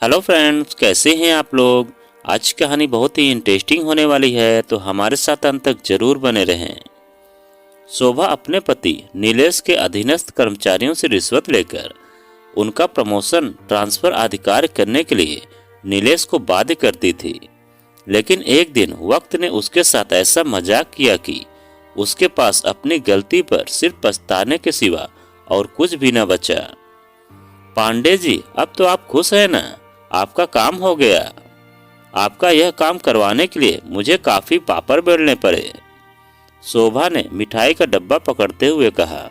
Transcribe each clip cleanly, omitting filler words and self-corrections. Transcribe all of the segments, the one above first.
Hello friends, कैसे हैं आप लोग। आज की कहानी बहुत ही इंटरेस्टिंग होने वाली है, तो हमारे साथ अंत तक जरूर बने रहें। शोभा अपने पति नीलेश के अधीनस्थ कर्मचारियों से रिश्वत लेकर उनका प्रमोशन ट्रांसफर आदि कार्य करने के लिए नीलेश को बाध्य करती थी। लेकिन एक दिन वक्त ने उसके साथ ऐसा मजाक किया कि उसके पास अपनी गलती पर सिर्फ पछताने के सिवा और कुछ भी न बचा। पांडे जी, अब तो आप खुश हैं ना? आपका काम हो गया। आपका यह काम करवाने के लिए मुझे काफी पापड़ बेलने पड़े। शोभा ने मिठाई का डब्बा पकड़ते हुए कहा।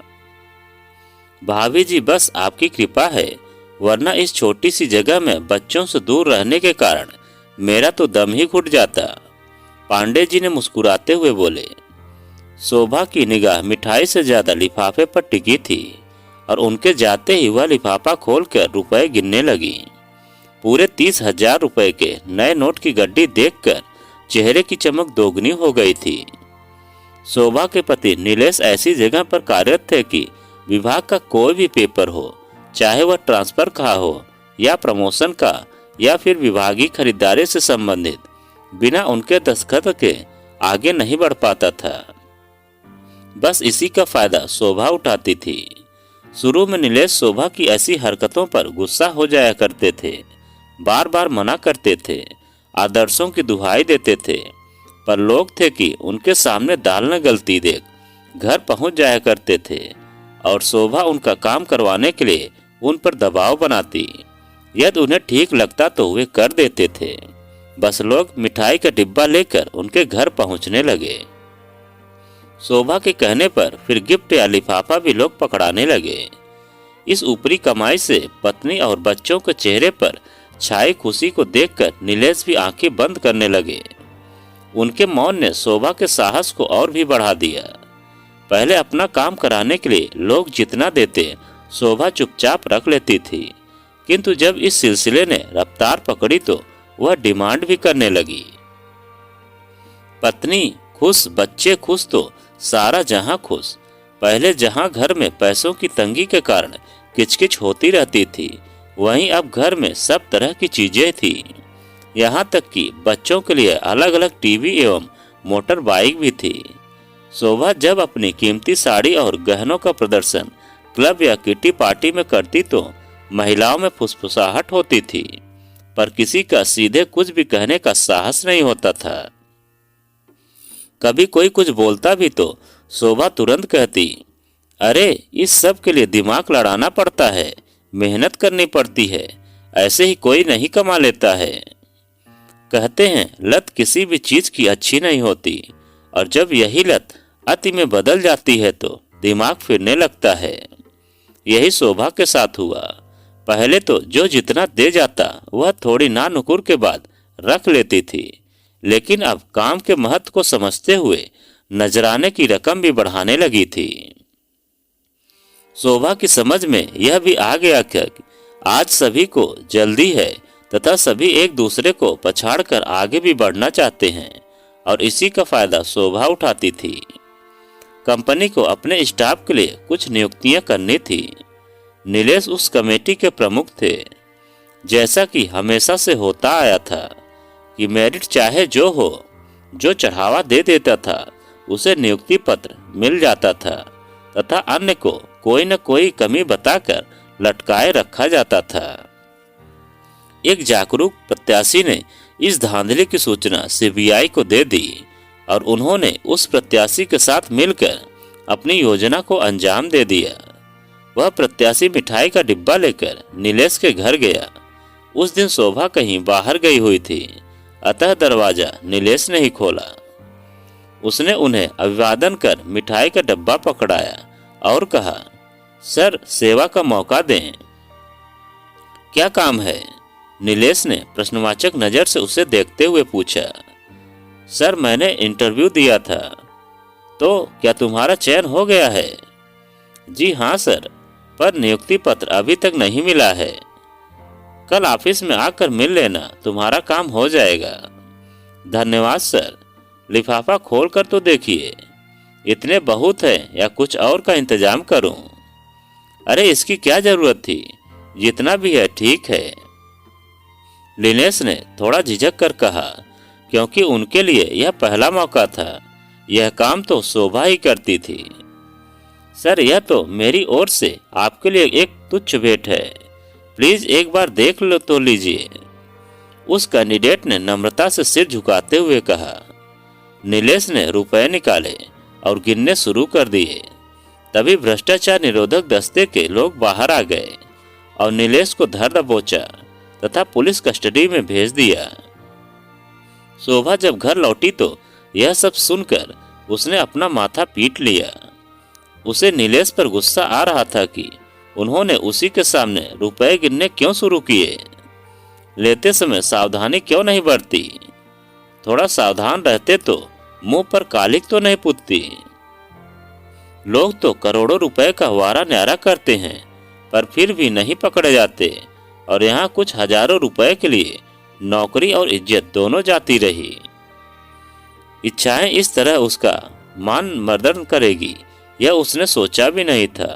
भाभी जी, बस आपकी कृपा है, वरना इस छोटी सी जगह में बच्चों से दूर रहने के कारण मेरा तो दम ही घुट जाता। पांडे जी ने मुस्कुराते हुए बोले। शोभा की निगाह मिठाई से ज्यादा लिफाफे पर टिकी थी और उनके जाते ही वह लिफाफा खोलकर रुपए गिनने लगी। पूरे 30,000 रुपए के नए नोट की गड्डी देखकर चेहरे की चमक दोगुनी हो गई थी। शोभा के पति नीलेश ऐसी जगह पर कार्यरत थे कि विभाग का कोई भी पेपर हो, चाहे वह ट्रांसफर का हो या प्रमोशन का या फिर विभागीय खरीदारी से संबंधित, बिना उनके दस्तखत के आगे नहीं बढ़ पाता था। बस इसी का फायदा शोभा उठाती थी। शुरू में नीलेश शोभा की ऐसी हरकतों पर गुस्सा हो जाया करते थे, बार बार मना करते थे, आदर्शों की दुहाई देते थे, पर लोग थे कि उनके सामने दाल न गलती देख घर पहुंच जाया करते थे और शोभा उनका काम करवाने के लिए उन पर दबाव बनाती। यदि उन्हें ठीक लगता तो वे कर देते थे। बस लोग मिठाई का डिब्बा लेकर उनके घर पहुंचने लगे। शोभा के कहने पर फिर गिफ्ट या लिफाफा भी लोग पकड़ाने लगे। इस ऊपरी कमाई से पत्नी और बच्चों के चेहरे पर छाई खुशी को देखकर नीलेश भी आंखें बंद करने लगे। उनके मौन ने शोभा के साहस को और भी बढ़ा दिया। पहले अपना काम कराने के लिए लोग जितना देते शोभा चुपचाप रख लेती थी, किंतु जब इस सिलसिले ने रफ्तार पकड़ी तो वह डिमांड भी करने लगी। पत्नी खुश, बच्चे खुश तो सारा जहां खुश। पहले जहां घर में पैसों की तंगी के कारण किचकिच होती रहती थी, वहीं अब घर में सब तरह की चीजें थी। यहाँ तक कि बच्चों के लिए अलग अलग टीवी एवं मोटर बाइक भी थी। शोभा जब अपनी कीमती साड़ी और गहनों का प्रदर्शन क्लब या किटी पार्टी में करती तो महिलाओं में फुसफुसाहट होती थी, पर किसी का सीधे कुछ भी कहने का साहस नहीं होता था। कभी कोई कुछ बोलता भी तो शोभा तुरंत कहती, अरे इस सब के लिए दिमाग लड़ाना पड़ता है, मेहनत करनी पड़ती है, ऐसे ही कोई नहीं कमा लेता है। कहते हैं लत किसी भी चीज की अच्छी नहीं होती, और जब यही लत अति में बदल जाती है तो दिमाग फिरने लगता है। यही शोभा के साथ हुआ। पहले तो जो जितना दे जाता वह थोड़ी ना नुकुर के बाद रख लेती थी, लेकिन अब काम के महत्व को समझते हुए नजराने की रकम भी बढ़ाने लगी थी। शोभा की समझ में यह भी आ गया कि आज सभी को जल्दी है तथा सभी एक दूसरे को पछाड़कर आगे भी बढ़ना चाहते हैं, और इसी का फायदा शोभा उठाती थी। कंपनी को अपने स्टाफ के लिए कुछ नियुक्तियां करनी थी। नीलेश उस कमेटी के प्रमुख थे। जैसा कि हमेशा से होता आया था कि मेरिट चाहे जो हो, जो चढ़ावा दे देता था उसे नियुक्ति पत्र मिल जाता था तथा अन्य को कोई न कोई कमी बताकर लटकाए रखा जाता था। एक जागरूक प्रत्याशी ने इस धांधली की सूचना सीबीआई को दे दी और उन्होंने उस प्रत्याशी के साथ मिलकर अपनी योजना को अंजाम दे दिया। वह प्रत्याशी मिठाई का डिब्बा लेकर नीलेश के घर गया। उस दिन शोभा कहीं बाहर गई हुई थी, अतः दरवाजा नीलेश ने ही खोला। उसने उन्हें अभिवादन कर मिठाई का डब्बा पकड़ाया और कहा, सर सेवा का मौका दें। क्या काम है? नीलेश ने प्रश्नवाचक नजर से उसे देखते हुए पूछा। सर मैंने इंटरव्यू दिया था। तो क्या तुम्हारा चयन हो गया है? जी हाँ सर, पर नियुक्ति पत्र अभी तक नहीं मिला है। कल ऑफिस में आकर मिल लेना, तुम्हारा काम हो जाएगा। धन्यवाद सर। लिफाफा खोल कर तो देखिए, इतने बहुत है या कुछ और का इंतजाम करूं? अरे इसकी क्या जरूरत थी, जितना भी है ठीक है। नीलेश ने थोड़ा झिझक कर कहा, क्योंकि उनके लिए यह पहला मौका था। यह काम तो शोभा ही करती थी। सर, यह तो मेरी ओर से आपके लिए एक तुच्छ भेंट है, प्लीज एक बार देख लो तो लीजिए, उस कैंडिडेट ने नम्रता से सिर झुकाते हुए कहा। नीलेश ने रुपए निकाले और गिनने शुरू कर दिए। तभी भ्रष्टाचार निरोधक दस्ते के लोग बाहर आ गए और नीलेश को धर दबोचा तथा पुलिस कस्टडी में भेज दिया। शोभा जब घर लौटी तो यह सब सुनकर उसने अपना माथा पीट लिया। उसे नीलेश पर गुस्सा आ रहा था कि उन्होंने उसी के सामने रुपए गिनने क्यों शुरू किए। लेते समय सावधानी क्यों नहीं बरती। थोड़ा सावधान रहते तो मुंह पर कालिक तो नहीं पुतती। लोग तो करोड़ों रुपए का वारा न्यारा करते हैं पर फिर भी नहीं पकड़े जाते, और यहाँ कुछ हजारों रुपए के लिए नौकरी और इज्जत दोनों जाती रही। इच्छाएं इस तरह उसका मान मर्दन करेगी यह उसने सोचा भी नहीं था।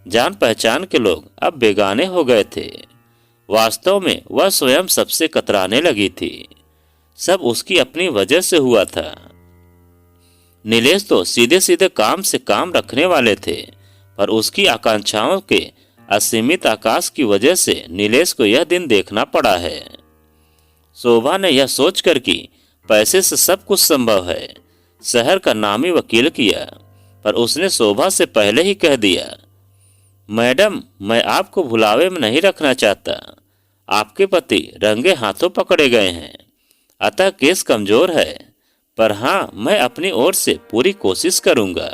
जान पहचान के लोग अब बेगाने हो गए थे। वास्तव में वह स्वयं सबसे कतराने लगी थी। सब उसकी अपनी वजह से हुआ था। नीलेश तो सीधे सीधे काम से काम रखने वाले थे, पर उसकी आकांक्षाओं के असीमित आकाश की वजह से नीलेश को यह दिन देखना पड़ा है। शोभा ने यह सोचकर कि पैसे से सब कुछ संभव है, शहर का नामी वकील किया, पर उसने शोभा से पहले ही कह दिया, मैडम, मैं आपको भुलावे में नहीं रखना चाहता। आपके पति रंगे हाथों पकड़े गए हैं, अतः केस कमजोर है, पर हाँ, मैं अपनी ओर से पूरी कोशिश करूंगा।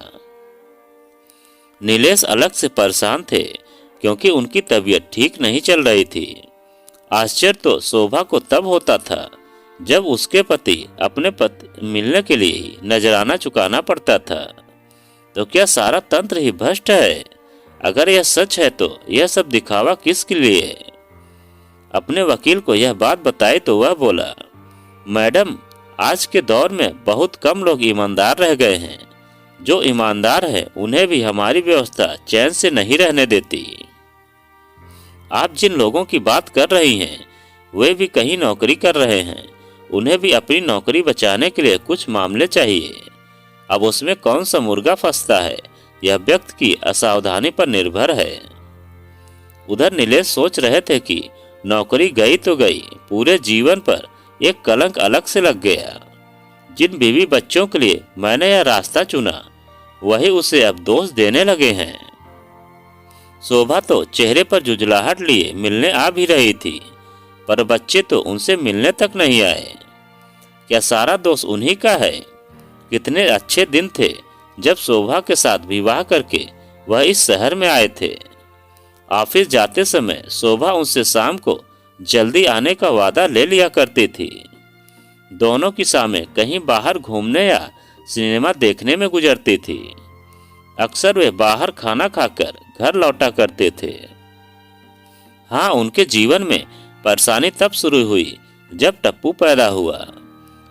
नीलेश अलग से परेशान थे, क्योंकि उनकी तबीयत ठीक नहीं चल रही थी। आश्चर्य तो शोभा को तब होता था जब उसके पति अपने पति मिलने के लिए ही नजराना चुकाना पड़ता था। तो क्या सारा तंत्र ही भ्रष्ट है? अगर यह सच है तो यह सब दिखावा किसके लिए? अपने वकील को यह बात बताई तो वह बोला, मैडम, आज के दौर में बहुत कम लोग ईमानदार रह गए हैं। जो ईमानदार है उन्हें भी हमारी व्यवस्था चैन से नहीं रहने देती। आप जिन लोगों की बात कर रही हैं वे भी कहीं नौकरी कर रहे हैं, उन्हें भी अपनी नौकरी बचाने के लिए कुछ मामले चाहिए। अब उसमें कौन सा मुर्गा फंसता है यह व्यक्ति की असावधानी पर निर्भर है। उधर नीलेश सोच रहे थे कि नौकरी गई तो गई, पूरे जीवन पर एक कलंक अलग से लग गया। जिन बीवी बच्चों के लिए मैंने यह रास्ता चुना वही उसे अब दोष देने लगे हैं। शोभा तो चेहरे पर जुझलाहट लिए मिलने आ भी रही थी, पर बच्चे तो उनसे मिलने तक नहीं आए। क्या सारा दोष उन्हीं का है? कितने अच्छे दिन थे जब शोभा के साथ विवाह करके वह इस शहर में आए थे। ऑफिस जाते समय शोभा उनसे शाम को जल्दी आने का वादा ले लिया करती थी। दोनों की शामें कहीं बाहर घूमने या सिनेमा देखने में गुजरती थी। अक्सर वे बाहर खाना खाकर घर लौटा करते थे। हाँ, उनके जीवन में परेशानी तब शुरू हुई जब टप्पू पैदा हुआ।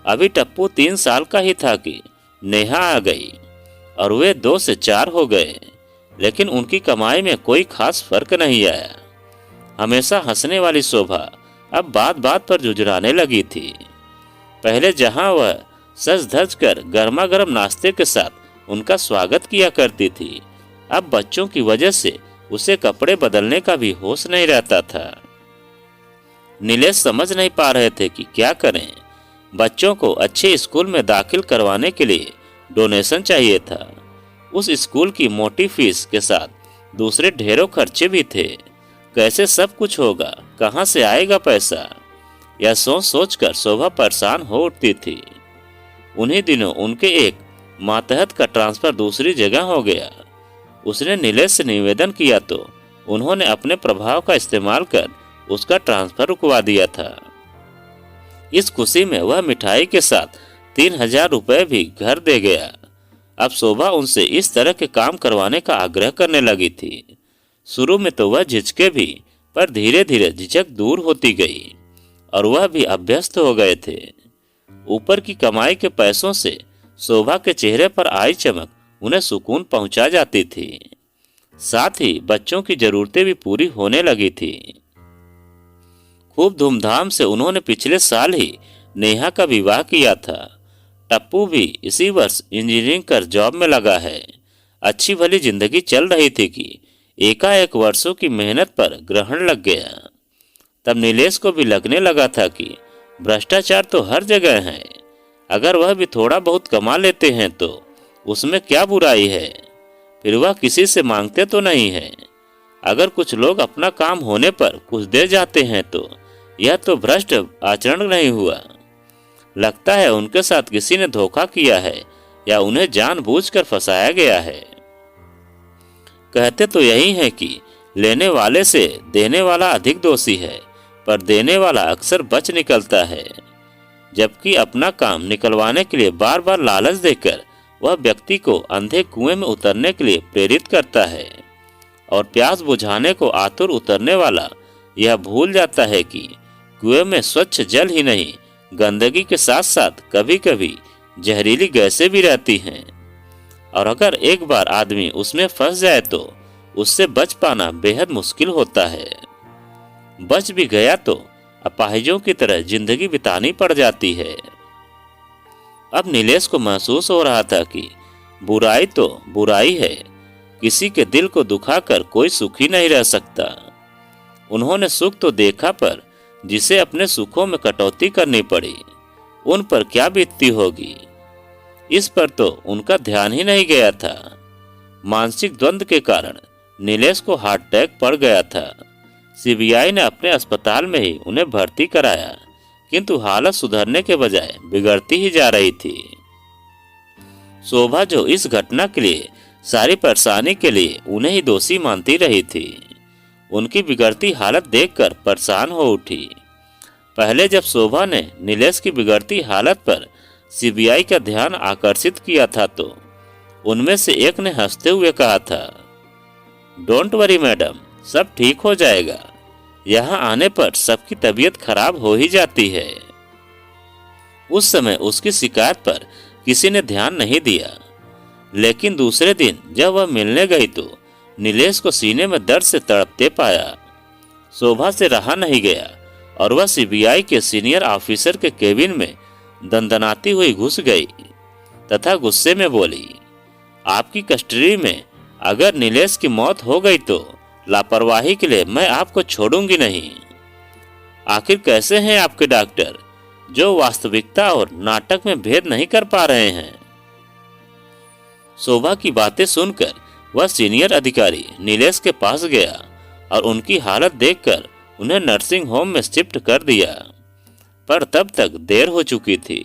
अभी टप्पू 3 साल का ही था कि नेहा आ गई और वे 2 से 4 हो गए, लेकिन उनकी कमाई में कोई खास फर्क नहीं आया। हमेशा हंसने वाली शोभा अब बात बात पर जुझराने लगी थी। पहले जहां वह सज धज कर गर्मा गर्म नाश्ते के साथ उनका स्वागत किया करती थी, अब बच्चों की वजह से उसे कपड़े बदलने का भी होश नहीं रहता था। नीलेश समझ नहीं पा रहे थे कि क्या करें। बच्चों को अच्छे स्कूल में दाखिल करवाने के लिए डोनेशन चाहिए था। उस स्कूल की मोटी फीस के साथ दूसरे ढेरों खर्चे भी थे। कैसे सब कुछ होगा, कहां से आएगा पैसा? यह सोच सोच कर शोभा परेशान हो उठती थी। उन्हीं दिनों उनके एक मातहत का ट्रांसफर दूसरी जगह हो गया। उसने नीलेश से निवेदन किया तो उन्होंने अपने प्रभाव का इस्तेमाल कर उसका ट्रांसफर रुकवा दिया था। इस खुशी में वह मिठाई के साथ 3000 रुपए भी घर दे गया। अब शोभा उनसे इस तरह के काम करवाने का आग्रह करने लगी थी। शुरू में तो वह झिझके भी, पर धीरे धीरे झिझक दूर होती गई और वह भी अभ्यस्त हो गए थे। ऊपर की कमाई के पैसों से शोभा के चेहरे पर आई चमक उन्हें सुकून पहुंचा जाती थी। साथ ही बच्चों की जरूरतें भी पूरी होने लगी थी। खूब धूमधाम से उन्होंने पिछले साल ही नेहा का विवाह किया था। टप्पू भी इसी वर्ष इंजीनियरिंग कर जॉब में लगा है। अच्छी भली जिंदगी चल रही थी कि एकाएक वर्षों की मेहनत पर ग्रहण लग गया। तब नीलेश को भी लगने लगा था कि भ्रष्टाचार तो हर जगह है, अगर वह भी थोड़ा बहुत कमा लेते हैं तो उसमें क्या बुराई है। फिर वह किसी से मांगते तो नहीं है। अगर कुछ लोग अपना काम होने पर कुछ दे जाते हैं तो यह तो भ्रष्ट आचरण नहीं हुआ। लगता है उनके साथ किसी ने धोखा किया है या उन्हें जानबूझकर फंसाया गया है। कहते तो यही है कि लेने वाले से देने वाला अधिक दोषी है, पर देने वाला अक्सर बच निकलता है। जबकि अपना काम निकलवाने के लिए बार बार लालच देकर वह व्यक्ति को अंधे कुएं में उतरने के लिए प्रेरित करता है, और प्यास बुझाने को आतुर उतरने वाला यह भूल जाता है कि कुएं में स्वच्छ जल ही नहीं, गंदगी के साथ साथ कभी कभी जहरीली गैसें भी रहती हैं। और अगर एक बार आदमी उसमें फंस जाए तो उससे बच पाना बेहद मुश्किल होता है। बच भी गया तो अपाहिजों की तरह जिंदगी बितानी पड़ जाती है। अब नीलेश को महसूस हो रहा था कि बुराई तो बुराई है, किसी के दिल को दुखाकर कोई सुखी नहीं रह सकता। उन्होंने सुख तो देखा, पर जिसे अपने सुखों में कटौती करनी पड़ी उन पर क्या बीतती होगी, इस पर तो उनका ध्यान ही नहीं गया था। मानसिक द्वंद्व के कारण नीलेश को हार्ट अटैक पड़ गया था। सीबीआई ने अपने अस्पताल में ही उन्हें भर्ती कराया, किंतु हालत सुधरने के बजाय बिगड़ती ही जा रही थी। शोभा, जो इस घटना के लिए सारी परेशानी के लिए उन्हें ही दोषी मानती रही थी, उनकी बिगड़ती हालत देखकर परेशान हो उठी। पहले जब शोभा ने नीलेश की बिगड़ती हालत पर सीबीआई का ध्यान आकर्षित किया था तो उनमें से एक ने हंसते हुए कहा था, डोंट वरी मैडम, सब ठीक हो जाएगा। यहाँ आने पर सबकी तबीयत खराब हो ही जाती है। उस समय उसकी शिकायत पर किसी ने ध्यान नहीं दिया, लेकिन दूसरे दिन जब वह मिलने गई तो नीलेश को सीने में दर्द से तड़पते पाया। शोभा से रहा नहीं गया और वह सीबीआई के सीनियर ऑफिसर के केबिन में दंदनाती हुई घुस गई तथा गुस्से में बोली, आपकी कस्टडी में अगर नीलेश की मौत हो गई तो लापरवाही के लिए मैं आपको छोड़ूंगी नहीं। आखिर कैसे हैं आपके डॉक्टर जो वास्तविकता और नाटक में भेद नहीं कर पा रहे हैं। शोभा की बातें सुनकर वह सीनियर अधिकारी नीलेश के पास गया और उनकी हालत देखकर उन्हें नर्सिंग होम में शिफ्ट कर दिया, पर तब तक देर हो चुकी थी।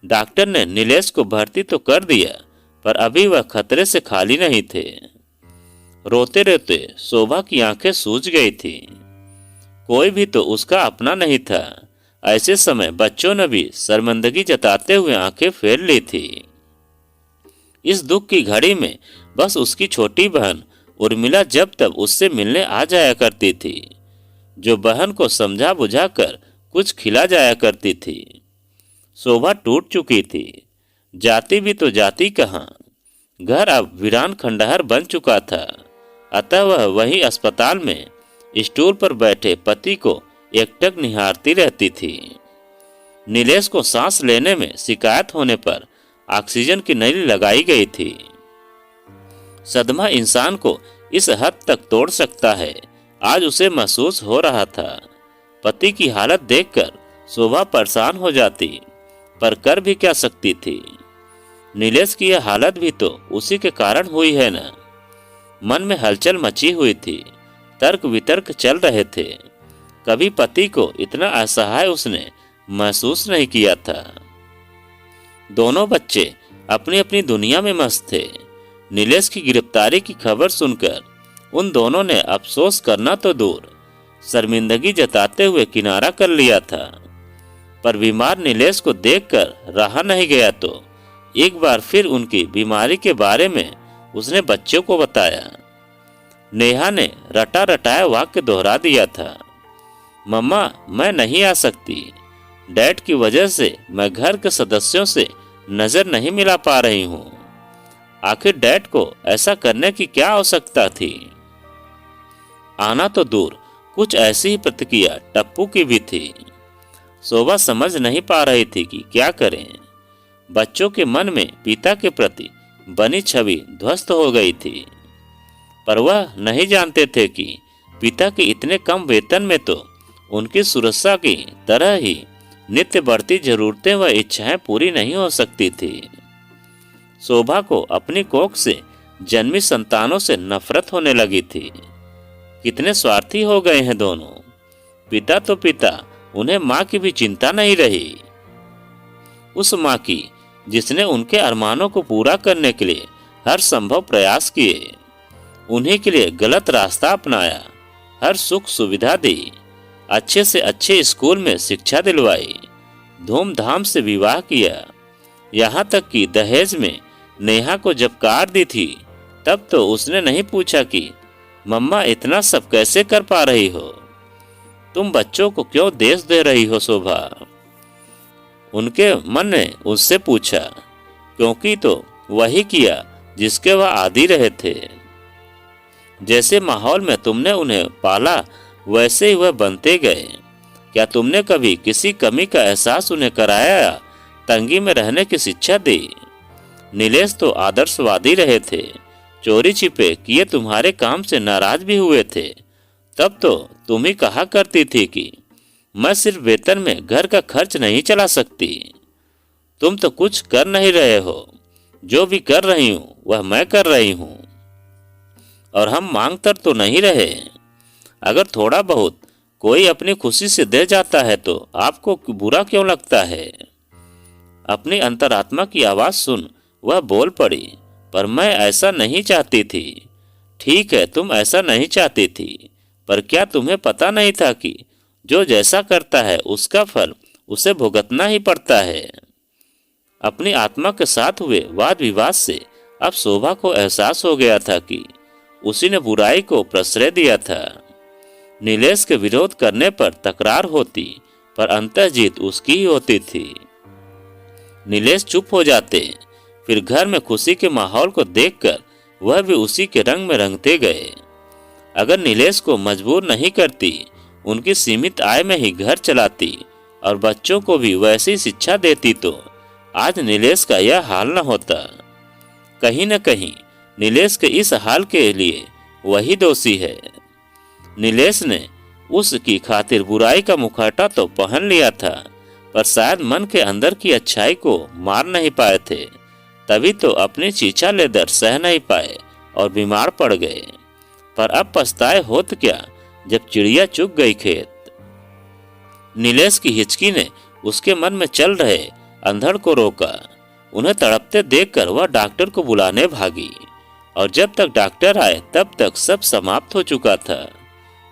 डॉक्टर ने नीलेश को भर्ती तो कर दिया, पर अभी वह खतरे से खाली नहीं थे। रोते रोते शोभा की आंखें सूज गई थी। कोई भी तो उसका अपना नहीं था। ऐसे समय बच्चों ने भी शर्मिंदगी जताते हुए आंखें फेर ली थी। इस दुख की घड़ी में बस उसकी छोटी बहन उर्मिला जब तब उससे मिलने आ जाया करती थी, जो बहन को समझा बुझा कर कुछ खिला जाया करती थी। शोभा टूट चुकी थी, जाती भी तो जाती कहाँ। घर अब वीरान खंडहर बन चुका था, अतः वह वही अस्पताल में स्टूल पर बैठे पति को एकटक निहारती रहती थी। नीलेश को सांस लेने में शिकायत होने पर ऑक्सीजन की नली लगाई गई थी। सदमा इंसान को इस हद तक तोड़ सकता है, आज उसे महसूस हो रहा था। पति की हालत देखकर शोभा परेशान हो जाती, पर कर भी क्या सकती थी। नीलेश की यह हालत भी तो उसी के कारण हुई है न। मन में हलचल मची हुई थी, तर्क वितर्क चल रहे थे। कभी पति को इतना असहाय उसने महसूस नहीं किया था। दोनों बच्चे अपनी अपनी दुनिया में मस्त थे। नीलेश की गिरफ्तारी की खबर सुनकर उन दोनों ने अफसोस करना तो दूर, शर्मिंदगी जताते हुए किनारा कर लिया था। पर बीमार नीलेश को देखकर रहा नहीं गया तो एक बार फिर उनकी बीमारी के बारे में उसने बच्चों को बताया। नेहा ने रटा रटाया वाक्य दोहरा दिया था, मम्मा मैं नहीं आ सकती। डैड की वजह से मैं घर के सदस्यों से नजर नहीं मिला पा रही हूँ। आखिर डैड को ऐसा करने की क्या आवश्यकता थी। आना तो दूर, कुछ ऐसी ही प्रतिक्रिया टप्पू की भी थी। शोभा समझ नहीं पा रही थी कि क्या करें। बच्चों के मन में पिता के प्रति बनी छवि ध्वस्त हो गई थी, पर वह नहीं जानते थे कि पिता के इतने कम वेतन में तो उनकी सुरक्षा की तरह ही नित्य बढ़ती जरूरतें व इच्छाएं पूरी नहीं हो सकती थी। शोभा को अपनी कोख से जन्मी संतानों से नफरत होने लगी थी। कितने स्वार्थी हो गए हैं दोनों। पिता तो पिता, उन्हें माँ की भी चिंता नहीं रही। उस माँ की जिसने उनके अरमानों को पूरा करने के लिए हर संभव प्रयास किए, उन्हीं के लिए गलत रास्ता अपनाया, हर सुख सुविधा दी, अच्छे से अच्छे स्कूल में शिक्षा दिलवाई, धूमधाम से विवाह किया, यहाँ तक कि दहेज में नेहा को जब कार दी थी तब तो उसने नहीं पूछा कि मम्मा इतना सब कैसे कर पा रही हो, तुम बच्चों को क्यों देश दे रही हो शोभा। उनके मन ने उससे पूछा, क्योंकि तो वही किया जिसके वह आदी रहे थे। जैसे माहौल में तुमने उन्हें पाला वैसे ही वह बनते गए। क्या तुमने कभी किसी कमी का एहसास उन्हें कराया, तंगी में रहने की शिक्षा दी। नीलेश तो आदर्शवादी रहे थे, चोरी छिपे किए तुम्हारे काम से नाराज भी हुए थे। तब तो तुम ही कहा करती थी कि मैं सिर्फ वेतन में घर का खर्च नहीं चला सकती। तुम तो कुछ कर नहीं रहे हो, जो भी कर रही हूँ वह मैं कर रही हूँ, और हम मांग कर तो नहीं रहे। अगर थोड़ा बहुत कोई अपनी खुशी से दे जाता है तो आपको बुरा क्यों लगता है। अपनी अंतरात्मा की आवाज सुन वह बोल पड़ी, पर मैं ऐसा नहीं चाहती थी। ठीक है, तुम ऐसा नहीं चाहती थी, पर क्या तुम्हें पता नहीं था कि जो जैसा करता है उसका फल उसे भुगतना ही पड़ता है। अपनी आत्मा के साथ हुए वाद विवाद से अब शोभा को एहसास हो गया था कि उसी ने बुराई को प्रश्रय दिया था। नीलेश के विरोध करने पर तकरार होती, पर अंतः जीत उसकी ही होती थी। नीलेश चुप हो जाते, फिर घर में खुशी के माहौल को देखकर वह भी उसी के रंग में रंगते गए। अगर नीलेश को मजबूर नहीं करती, उनकी सीमित आय में ही घर चलाती और बच्चों को भी वैसी शिक्षा देती तो आज नीलेश का यह हाल न होता। कहीं न कहीं नीलेश के इस हाल के लिए वही दोषी है। नीलेश ने उसकी खातिर बुराई का मुखौटा तो पहन लिया था, पर शायद मन के अंदर की अच्छाई को मार नहीं पाए थे। तभी तो अपनी चीचा लेदर सह नहीं पाए और बीमार पड़ गए। पर अब पछताए होत क्या जब चिड़िया चुग गई खेत। नीलेश की हिचकी ने उसके मन में चल रहे अंधड़ को रोका। उन्हें तड़पते देखकर वह डॉक्टर को बुलाने भागी, और जब तक डॉक्टर आए तब तक सब समाप्त हो चुका था।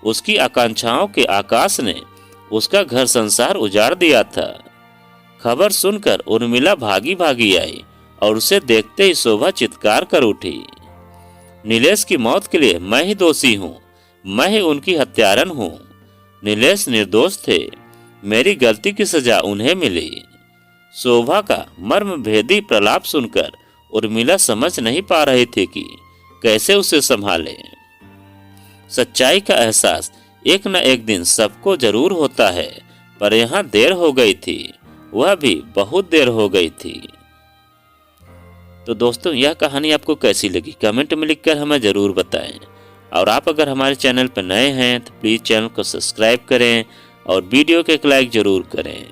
उसकी आकांक्षाओं के आकाश ने उसका घर संसार उजाड़ दिया था। खबर सुनकर उर्मिला भागी भागी आई और उसे देखते ही शोभा चित्कार कर उठी। नीलेश की मौत के लिए मैं ही दोषी हूँ, मैं ही उनकी हत्यारन हूँ। नीलेश निर्दोष थे, मेरी गलती की सजा उन्हें मिली। शोभा का मर्म भेदी प्रलाप सुनकर उर्मिला समझ नहीं पा रही थी कि कैसे उसे संभाले। सच्चाई का एहसास एक न एक दिन सबको जरूर होता है, पर यहाँ देर हो गई थी, वह भी बहुत देर हो गई थी। तो दोस्तों, यह कहानी आपको कैसी लगी कमेंट में लिखकर हमें ज़रूर बताएं। और आप अगर हमारे चैनल पर नए हैं तो प्लीज़ चैनल को सब्सक्राइब करें और वीडियो को एक लाइक ज़रूर करें।